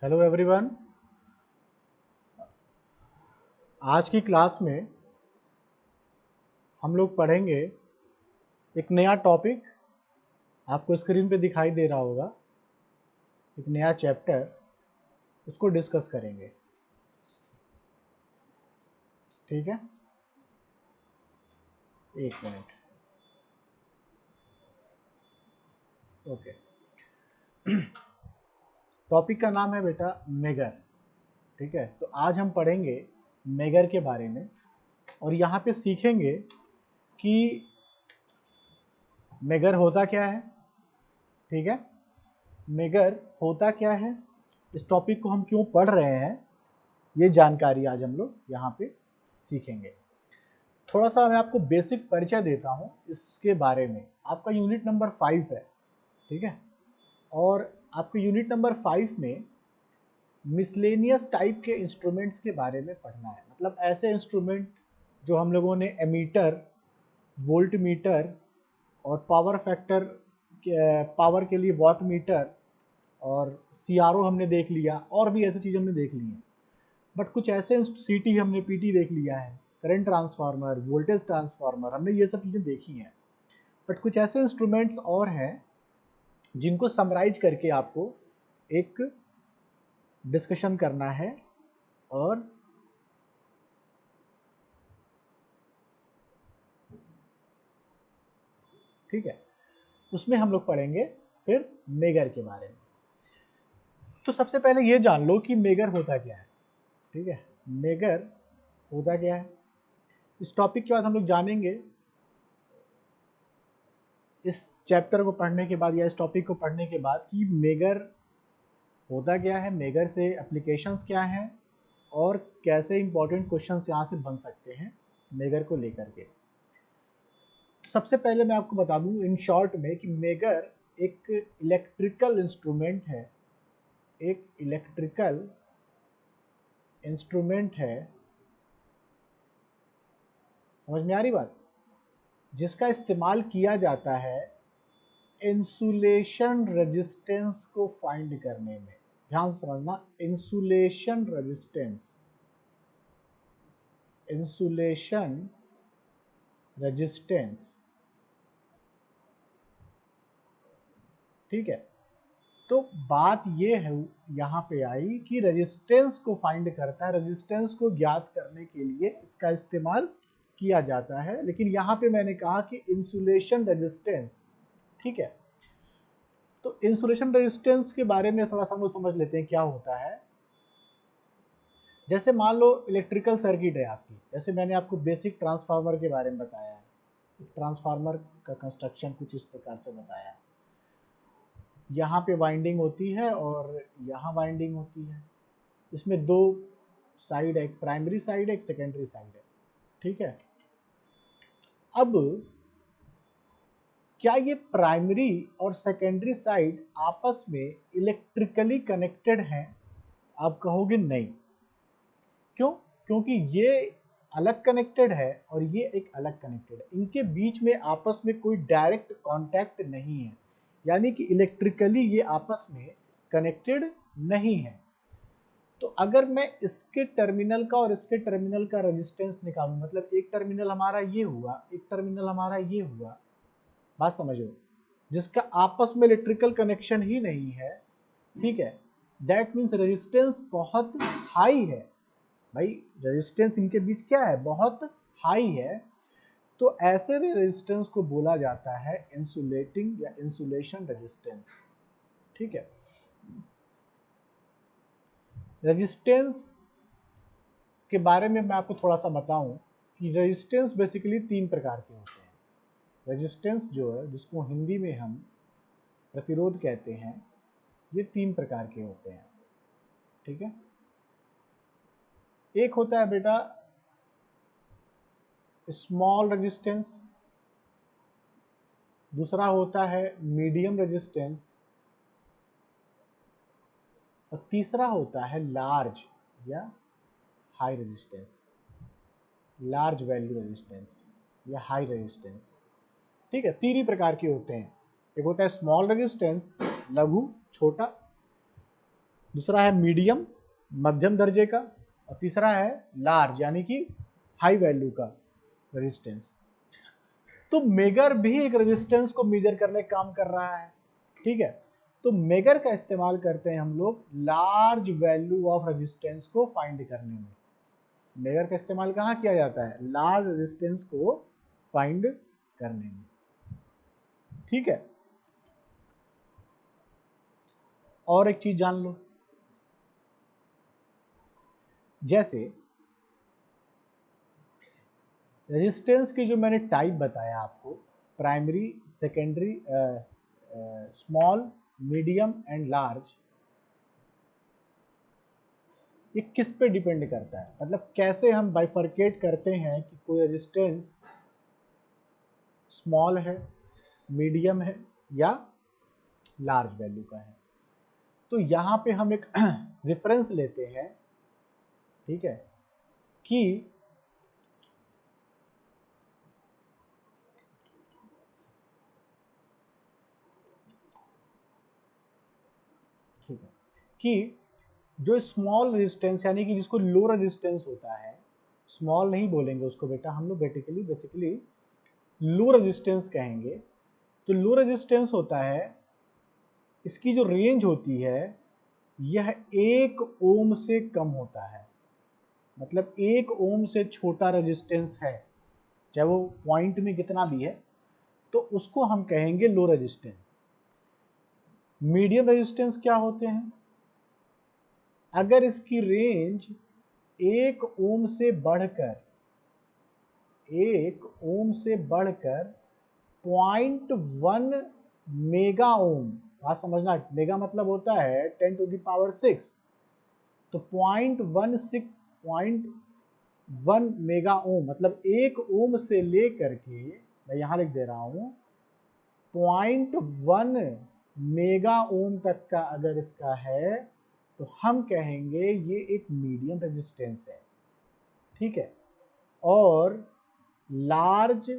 Hello everyone. आज की class में हम लोग पढ़ेंगे एक नया टॉपिक। आपको स्क्रीन पे दिखाई दे रहा होगा, एक नया चैप्टर, उसको डिस्कस करेंगे। ठीक है, एक मिनट। ओके, टॉपिक का नाम है बेटा मेगर। ठीक है, तो आज हम पढ़ेंगे मेगर के बारे में और यहाँ पे सीखेंगे कि मेगर होता क्या है। ठीक है, मेगर होता क्या है, इस टॉपिक को हम क्यों पढ़ रहे हैं, ये जानकारी आज हम लोग यहाँ पे सीखेंगे। थोड़ा सा मैं आपको बेसिक परिचय देता हूँ इसके बारे में। आपका यूनिट नंबर 5 है। ठीक है, और आपके यूनिट नंबर 5 में मिसलेनियस टाइप के इंस्ट्रूमेंट्स के बारे में पढ़ना है। मतलब ऐसे इंस्ट्रूमेंट जो हम लोगों ने एमीटर, वोल्ट मीटर और पावर फैक्टर, पावर के लिए वाट मीटर और सीआरओ हमने देख लिया, और भी ऐसी चीज़ हमने देख ली हैं। बट कुछ ऐसे सीटी हमने पीटी देख लिया है, करंट ट्रांसफार्मर, वोल्टेज ट्रांसफार्मर, हमने ये सब चीज़ें देखी हैं। बट कुछ ऐसे इंस्ट्रूमेंट्स और हैं जिनको समराइज करके आपको एक डिस्कशन करना है। और ठीक है, उसमें हम लोग पढ़ेंगे फिर मेगर के बारे में। तो सबसे पहले ये जान लो कि मेगर होता क्या है। ठीक है, मेगर होता क्या है, इस टॉपिक के बाद हम लोग जानेंगे। इस चैप्टर को पढ़ने के बाद या इस टॉपिक को पढ़ने के बाद कि मेगर होता क्या है, मेगर से एप्लीकेशंस क्या हैं और कैसे इंपॉर्टेंट क्वेश्चंस यहाँ से बन सकते हैं मेगर को लेकर के। तो सबसे पहले मैं आपको बता दूं इन शॉर्ट में कि मेगर एक इलेक्ट्रिकल इंस्ट्रूमेंट है। एक इलेक्ट्रिकल इंस्ट्रूमेंट है, समझ में आ रही बात, जिसका इस्तेमाल किया जाता है इंसुलेशन रेजिस्टेंस को फाइंड करने में। ध्यान से समझना, इंसुलेशन रेजिस्टेंस, इंसुलेशन रेजिस्टेंस। ठीक है, तो बात ये है यहाँ पे आई कि रेजिस्टेंस को फाइंड करता है, रेजिस्टेंस को ज्ञात करने के लिए इसका इस्तेमाल किया जाता है। लेकिन यहाँ पे मैंने कहा कि इंसुलेशन रेजिस्टेंस। ठीक है, तो इंसुलेशन रेजिस्टेंस के बारे में थोड़ा सा हम लोग समझ लेते हैं क्या होता है। जैसे मान लो इलेक्ट्रिकल सर्किट है आपकी, जैसे मैंने आपको बेसिक ट्रांसफार्मर के बारे में बताया है। ट्रांसफार्मर का कंस्ट्रक्शन कुछ इस प्रकार से बताया है। यहाँ पे वाइंडिंग होती है और यहाँ वाइंडिंग होती है। इसमें दो साइड है, एक प्राइमरी साइड है, एक सेकेंडरी साइड है। ठीक है, अब क्या ये प्राइमरी और सेकेंडरी साइड आपस में इलेक्ट्रिकली कनेक्टेड हैं? आप कहोगे नहीं। क्यों? क्योंकि ये अलग कनेक्टेड है और ये एक अलग कनेक्टेड है। इनके बीच में आपस में कोई डायरेक्ट कांटेक्ट नहीं है, यानी कि इलेक्ट्रिकली ये आपस में कनेक्टेड नहीं है। तो अगर मैं इसके टर्मिनल का और इसके टर्मिनल का रेजिस्टेंस निकालूं, मतलब एक टर्मिनल हमारा ये हुआ, एक टर्मिनल हमारा ये हुआ, बात समझो, जिसका आपस में इलेक्ट्रिकल कनेक्शन ही नहीं है। ठीक है, दैट मीन्स रेजिस्टेंस बहुत हाई है। भाई रेजिस्टेंस इनके बीच क्या है, बहुत हाई है। तो ऐसे रेजिस्टेंस को बोला जाता है इंसुलेटिंग या इंसुलेशन रेजिस्टेंस। ठीक है, रेजिस्टेंस के बारे में मैं आपको थोड़ा सा बताऊं कि रेजिस्टेंस बेसिकली 3 प्रकार के होते हैं। रेजिस्टेंस जो है, जिसको हिंदी में हम प्रतिरोध कहते हैं, ये 3 प्रकार के होते हैं। ठीक है, एक होता है बेटा स्मॉल रेजिस्टेंस, दूसरा होता है मीडियम रेजिस्टेंस और तीसरा होता है लार्ज या high resistance, large value resistance या हाई रेजिस्टेंस। ठीक है, 3 ही प्रकार के होते हैं। एक होता है स्मॉल रेजिस्टेंस, लघु, छोटा। दूसरा है मीडियम, मध्यम दर्जे का, और तीसरा है लार्ज यानी कि हाई वैल्यू का रेजिस्टेंस। तो मेगर भी एक रेजिस्टेंस को मेजर करने का काम कर रहा है, ठीक है। तो मेगर का इस्तेमाल करते हैं हम लोग लार्ज वैल्यू ऑफ रेजिस्टेंस को फाइंड करने में। मेगर का इस्तेमाल कहाँ किया जाता है? लार्ज रेजिस्टेंस को फाइंड करने में, ठीक है। और एक चीज जान लो, जैसे रेजिस्टेंस की जो मैंने टाइप बताया आपको, primary, secondary, small, medium and large, ये किस पे डिपेंड करता है? मतलब कैसे हम बाइफरकेट करते हैं कि कोई रेजिस्टेंस स्मॉल है, मीडियम है या लार्ज वैल्यू का है। तो यहाँ पे हम एक रेफरेंस लेते हैं, ठीक है, कि ठीक है कि जो स्मॉल रेजिस्टेंस यानी कि जिसको लो रेजिस्टेंस होता है, स्मॉल नहीं बोलेंगे उसको बेटा, हम लोग बेसिकली लो रेजिस्टेंस कहेंगे। तो लो रेजिस्टेंस होता है, इसकी जो रेंज होती है यह 1 ओम से कम होता है। मतलब 1 ओम से छोटा रेजिस्टेंस है, चाहे वो पॉइंट में कितना भी है, तो उसको हम कहेंगे लो रेजिस्टेंस। मीडियम रेजिस्टेंस क्या होते हैं? अगर इसकी रेंज 1 ओम से बढ़कर 0.1 मेगा ओम, बात समझना, मेगा मतलब होता है 10 टू द पावर 6, तो 0.1 मेगा ओम मतलब 1 ओम से लेकर के, मैं यहां लिख दे रहा हूं, 0.1 मेगा ओम तक का अगर इसका है तो हम कहेंगे ये एक मीडियम रेजिस्टेंस है, ठीक है। और लार्ज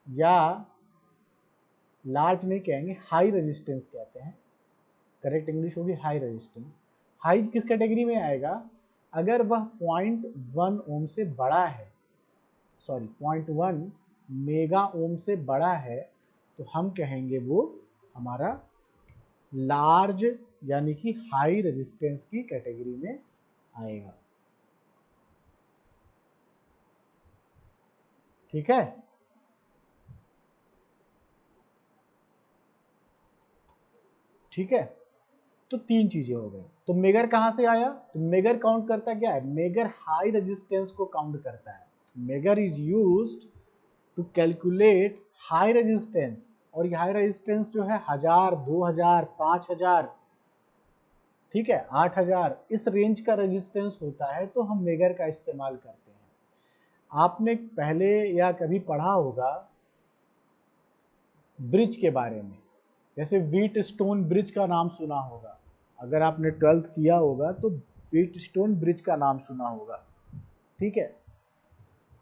या लार्ज नहीं कहेंगे, हाई रेजिस्टेंस कहते हैं, करेक्ट इंग्लिश होगी हाई रेजिस्टेंस। हाई किस कैटेगरी में आएगा? अगर वह 0.1 ओम से बड़ा है, सॉरी 0.1 मेगा ओम से बड़ा है, तो हम कहेंगे वो हमारा लार्ज यानी कि हाई रेजिस्टेंस की कैटेगरी में आएगा, ठीक है। ठीक है, तो 3 चीजें हो गई। तो मेगर कहां से आया? तो मेगर काउंट करता क्या है? मेगर हाई रेजिस्टेंस को काउंट करता है। Megger is used to calculate high resistance, और ये हाई रेजिस्टेंस जो है 1000, 2000, 5000, ठीक है, 8000, इस रेंज का रेजिस्टेंस होता है, तो हम मेगर का इस्तेमाल करते हैं। आपने पहले या कभी पढ़ा होगा ब्रिज के बारे में, जैसे व्हीट स्टोन ब्रिज का नाम सुना होगा, अगर आपने 12th किया होगा तो व्हीट स्टोन ब्रिज का नाम सुना होगा, ठीक है।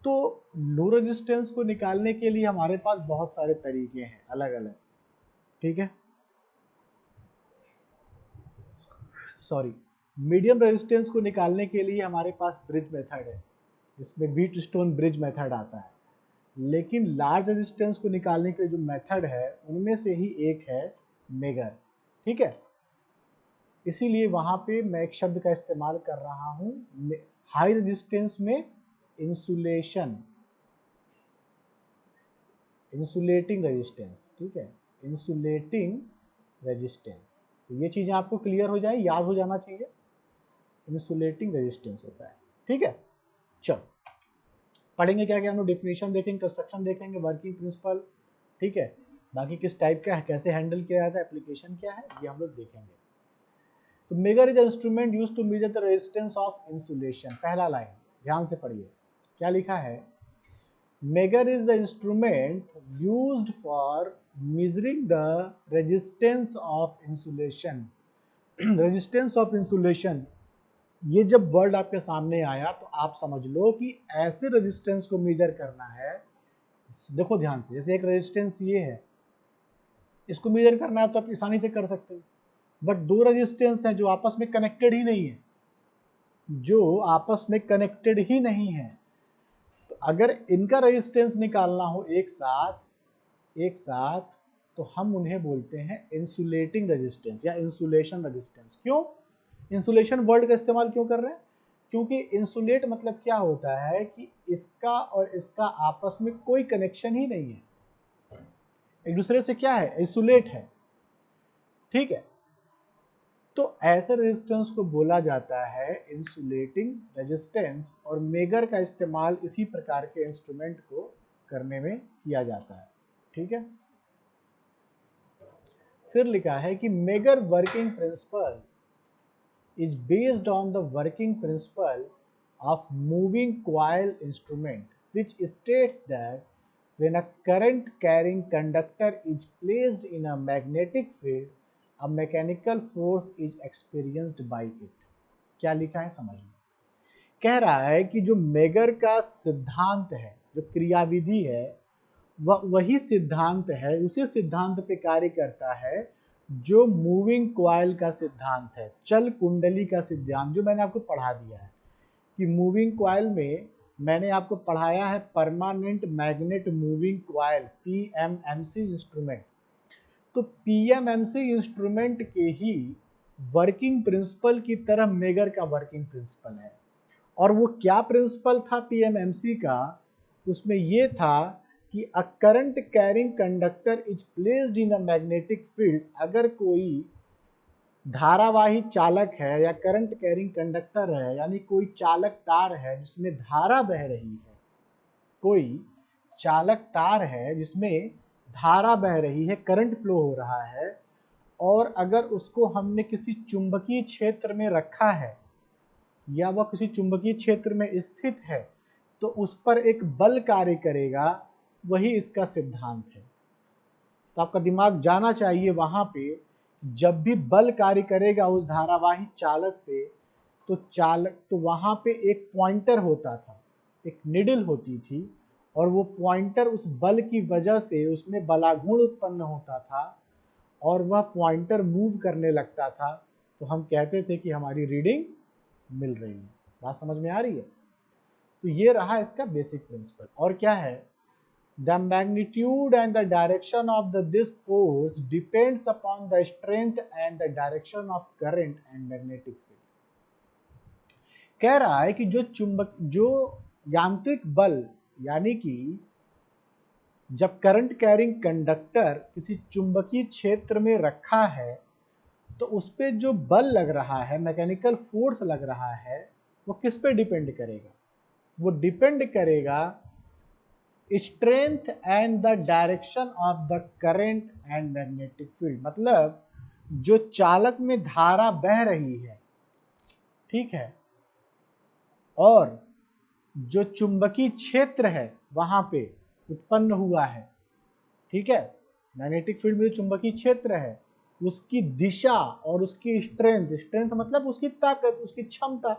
तो लो रेजिस्टेंस को निकालने के लिए हमारे पास बहुत सारे तरीके हैं अलग अलग, ठीक है। सॉरी, मीडियम रेजिस्टेंस को निकालने के लिए हमारे पास ब्रिज मेथड है, जिसमें व्हीट स्टोन ब्रिज मेथड आता है। लेकिन लार्ज रेजिस्टेंस को निकालने के जो मेथड है उनमें से ही एक है मेगर, ठीक है। इसीलिए वहां पे मैं एक शब्द का इस्तेमाल कर रहा हूं, हाई रेजिस्टेंस में इंसुलेशन, इंसुलेटिंग रेजिस्टेंस, ठीक है, इंसुलेटिंग रेजिस्टेंस। तो ये चीजें आपको क्लियर हो जाए, याद हो जाना चाहिए, इंसुलेटिंग रेजिस्टेंस होता है, ठीक है। चलो पढ़ेंगे क्या क्या हम लोग, डेफिनेशन देखेंगे, कंस्ट्रक्शन देखेंगे, वर्किंग प्रिंसिपल, ठीक है, बाकी किस टाइप का है, कैसे हैंडल किया जाता है, एप्लीकेशन क्या है, ये हम लोग देखेंगे। तो megger is instrument used to measure the resistance of insulation. पहला लाइन ध्यान से पढ़िए, क्या लिखा है? Megger is the instrument used for measuring the resistance of insulation। Resistance of insulation, ये जब वर्ड आपके सामने आया तो आप समझ लो कि ऐसे रेजिस्टेंस को मेजर करना है। देखो ध्यान से, जैसे एक रेजिस्टेंस ये है, इसको मेजर करना है तो आप आसानी से कर सकते हो, बट दो रेजिस्टेंस हैं जो आपस में कनेक्टेड ही नहीं है, जो आपस में कनेक्टेड ही नहीं है। तो अगर इनका रेजिस्टेंस निकालना हो एक साथ तो हम उन्हें बोलते हैं इंसुलेटिंग रेजिस्टेंस या इंसुलेशन रेजिस्टेंस। क्यों इंसुलेशन वर्ड का इस्तेमाल क्यों कर रहे हैं? क्योंकि इंसुलेट मतलब क्या होता है कि इसका और इसका आपस में कोई कनेक्शन ही नहीं है, एक दूसरे से क्या है, इंसुलेट है। ठीक है, तो ऐसे रेजिस्टेंस को बोला जाता है इंसुलेटिंग रेजिस्टेंस, और मेगर का इस्तेमाल इसी प्रकार के इंस्ट्रूमेंट को करने में किया जाता है। ठीक है, फिर लिखा है कि megger working principle is based on the working principle of moving coil instrument, which states that when a current carrying conductor is placed in a magnetic field, a mechanical force is experienced by it। क्या लिखा है समझ में? कह रहा है कि जो मेगर का सिद्धांत है, जो क्रियाविधि है, वह वही सिद्धांत है, उसी सिद्धांत पे कार्य करता है जो मूविंग कॉइल का सिद्धांत है, चल कुंडली का सिद्धांत, जो मैंने आपको पढ़ा दिया है कि मूविंग कॉइल में मैंने आपको पढ़ाया है permanent magnet moving coil PMMC instrument. तो पीएमएमसी इंस्ट्रूमेंट के ही वर्किंग प्रिंसिपल की तरह मेगर का वर्किंग प्रिंसिपल है। और वो क्या प्रिंसिपल था पीएमएमसी का? उसमें ये था कि a current carrying conductor is placed in a magnetic field, अगर कोई धारावाही चालक है या करंट कैरिंग कंडक्टर है, यानी कोई चालक तार है जिसमें धारा बह रही है, कोई चालक तार है जिसमें धारा बह रही है, करंट फ्लो हो रहा है, और अगर उसको हमने किसी चुंबकीय क्षेत्र में रखा है या वह किसी चुंबकीय क्षेत्र में स्थित है, तो उस पर एक बल कार्य करेगा, वही इसका सिद्धांत है। तो आपका दिमाग जाना चाहिए वहां पे, जब भी बल कार्य करेगा उस धारावाही चालक पे, तो वहां पे एक पॉइंटर होता था, एक निडल होती थी, और वो पॉइंटर उस बल की वजह से उसमें बलाघूर्ण उत्पन्न होता था और वह पॉइंटर मूव करने लगता था, तो हम कहते थे कि हमारी रीडिंग मिल रही है। बात समझ में आ रही है? तो ये रहा इसका बेसिक प्रिंसिपल। और क्या है? The magnitude and the direction of this force depends upon the strength and the direction of current and magnetic field. कह रहा है कि जो यांत्रिक बल, यानी कि जब करंट कैरिंग कंडक्टर किसी चुंबकीय क्षेत्र में रखा है, तो उस पर जो बल लग रहा है, मैकेनिकल फोर्स लग रहा है, वो किस पे डिपेंड करेगा? वो डिपेंड करेगा strength and the direction of the current and magnetic field. मतलब जो चालक में धारा बह रही है, ठीक है, और जो चुंबकीय क्षेत्र है वहां पे उत्पन्न हुआ है, ठीक है, मैग्नेटिक फील्ड में जो चुंबकीय क्षेत्र है, उसकी दिशा और उसकी स्ट्रेंथ मतलब उसकी ताकत, उसकी क्षमता,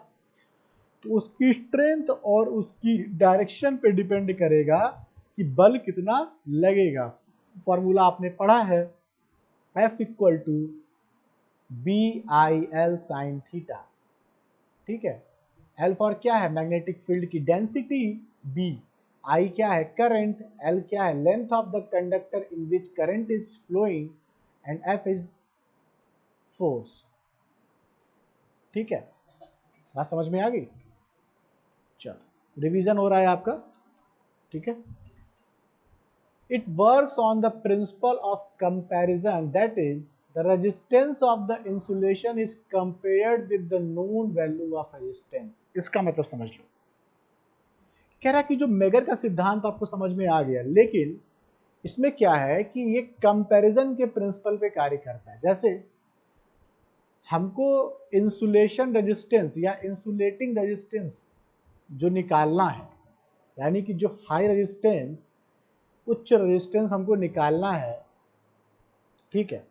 तो उसकी स्ट्रेंथ और उसकी डायरेक्शन पे डिपेंड करेगा कि बल कितना लगेगा। फॉर्मूला आपने पढ़ा है, F equal to BIL sine theta. ठीक है, L फॉर क्या है? मैग्नेटिक फील्ड की डेंसिटी, B, I क्या है? करंट, L क्या है? Length of the conductor in which current is flowing, and F is force. ठीक है, बात समझ में आ गई? चलो रिवीजन हो रहा है आपका, ठीक है। It works on the principle of comparison, that is the resistance of the insulation is compared with the known value of resistance। इसका मतलब समझ लो, कह रहा कि जो मेगर का सिद्धांत आपको समझ में आ गया, लेकिन इसमें क्या है कि ये कंपैरिजन के प्रिंसिपल पे कार्य करता है। जैसे हमको इंसुलेशन रेजिस्टेंस या इंसुलेटिंग रेजिस्टेंस जो निकालना है, यानी कि जो हाई रेजिस्टेंस, उच्च रेजिस्टेंस हमको निकालना है, ठीक है,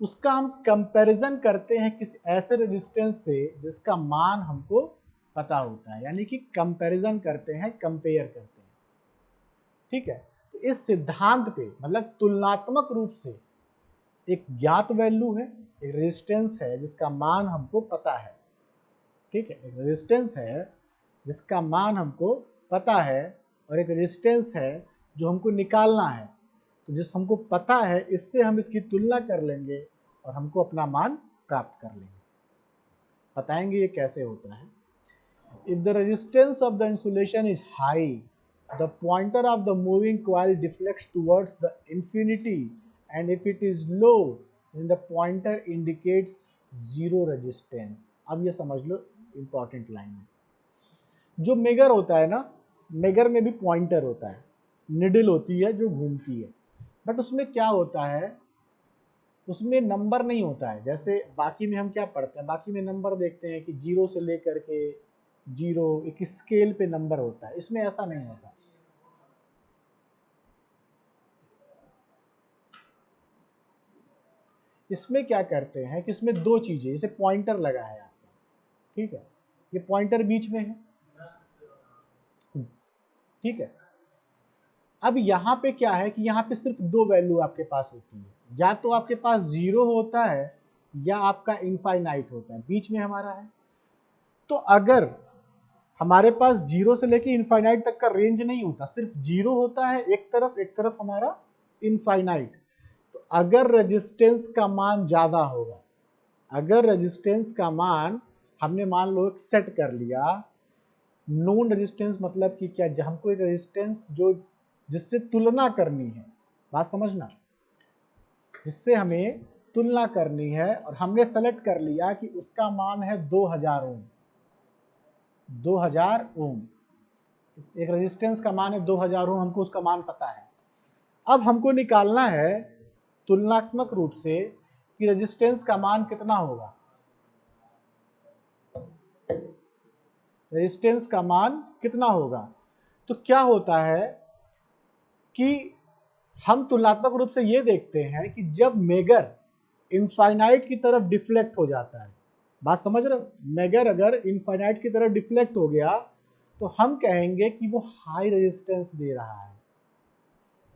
उसका हम कंपैरिजन करते हैं किसी ऐसे रेजिस्टेंस से जिसका मान हमको पता होता है, यानी कि कंपैरिजन करते हैं, कंपेयर करते हैं। ठीक है, तो इस सिद्धांत पे, मतलब तुलनात्मक रूप से एक ज्ञात वैल्यू है, एक रेजिस्टेंस है जिसका मान हमको पता है, ठीक है, एक रेजिस्टेंस है जिसका मान हमको पता है और एक रेजिस्टेंस है जो हमको निकालना है। तो जिस हमको पता है इससे हम इसकी तुलना कर लेंगे और हमको अपना मान प्राप्त कर लेंगे। बताएंगे ये कैसे होता है। If the resistance of the insulation is high, the pointer of the moving coil deflects towards the infinity, and if it is low, then the pointer indicates zero resistance. अब ये समझ लो important लाइन है। जो megger होता है ना, megger में भी पॉइंटर होता है, निडल होती है जो घूमती है, बट उसमें क्या होता है, उसमें नंबर नहीं होता है। जैसे बाकी में हम क्या पढ़ते हैं, बाकी में नंबर देखते हैं कि 0 से लेकर के 0 एक स्केल पे नंबर होता है, इसमें ऐसा नहीं होता। इसमें क्या करते हैं कि इसमें दो चीजें, जैसे पॉइंटर लगा है आपका, ठीक है, ये पॉइंटर बीच में है, ठीक है। अब यहाँ पे क्या है कि यहाँ पे सिर्फ दो वैल्यू आपके पास होती है, या तो आपके पास 0 होता है या आपका इनफाइनाइट होता है, बीच में हमारा है। तो अगर हमारे पास 0 से लेके इनफाइनाइट तक का रेंज नहीं होता, सिर्फ 0 होता है एक तरफ हमारा इनफाइनाइट, तो अगर रेजिस्टेंस का मान ज्यादा होगा, अगर रेजिस्टेंस का मान हमने मान लो एक सेट कर लिया, नोन रेजिस्टेंस मतलब कि क्या, हमको एक रेजिस्टेंस जो जिससे तुलना करनी है, बात समझना, जिससे हमें तुलना करनी है और हमने सेलेक्ट कर लिया कि उसका मान है 2000 ओम, 2000 ओम, एक रेजिस्टेंस का मान है 2000 ओम, हमको उसका मान पता है। अब हमको निकालना है तुलनात्मक रूप से कि रेजिस्टेंस का मान कितना होगा, रेजिस्टेंस का मान कितना होगा। तो क्या होता है कि हम तुलनात्मक रूप से ये देखते हैं कि जब मेगर इनफाइनाइट की तरफ डिफ्लेक्ट हो जाता है, बात समझ रहे हो, मेगर अगर इनफाइनाइट की तरफ डिफ्लेक्ट हो गया तो हम कहेंगे कि वो हाई रेजिस्टेंस दे रहा है,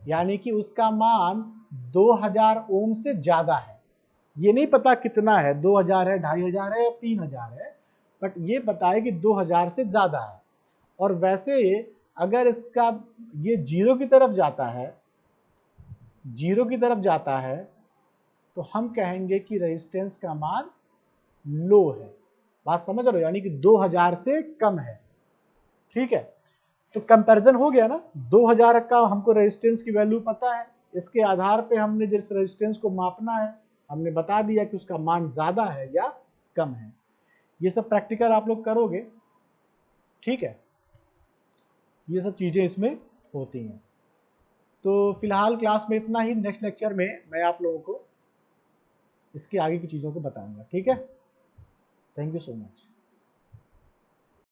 यानी कि उसका मान 2000 ओम से ज्यादा है। ये नहीं पता कितना है, 2000 है, 2500 है या 3000 है, बट ये बताए कि 2000 से ज्यादा है। और वैसे अगर इसका ये 0 की तरफ जाता है, 0 की तरफ जाता है, तो हम कहेंगे कि रेजिस्टेंस का मान लो है। बात समझ रहे हो, यानी कि 2000 से कम है, ठीक है। तो कंपैरिजन हो गया ना, 2000 का हमको रेजिस्टेंस की वैल्यू पता है, इसके आधार पे हमने जिस रेजिस्टेंस को मापना है हमने बता दिया कि उसका मान ज्यादा है या कम है। ये सब प्रैक्टिकल आप लोग करोगे, ठीक है, ये सब चीजें इसमें होती हैं। तो फिलहाल क्लास में इतना ही, नेक्स्ट लेक्चर में मैं आप लोगों को इसके आगे की चीज़ों को बताऊंगा, ठीक है। Thank you so much.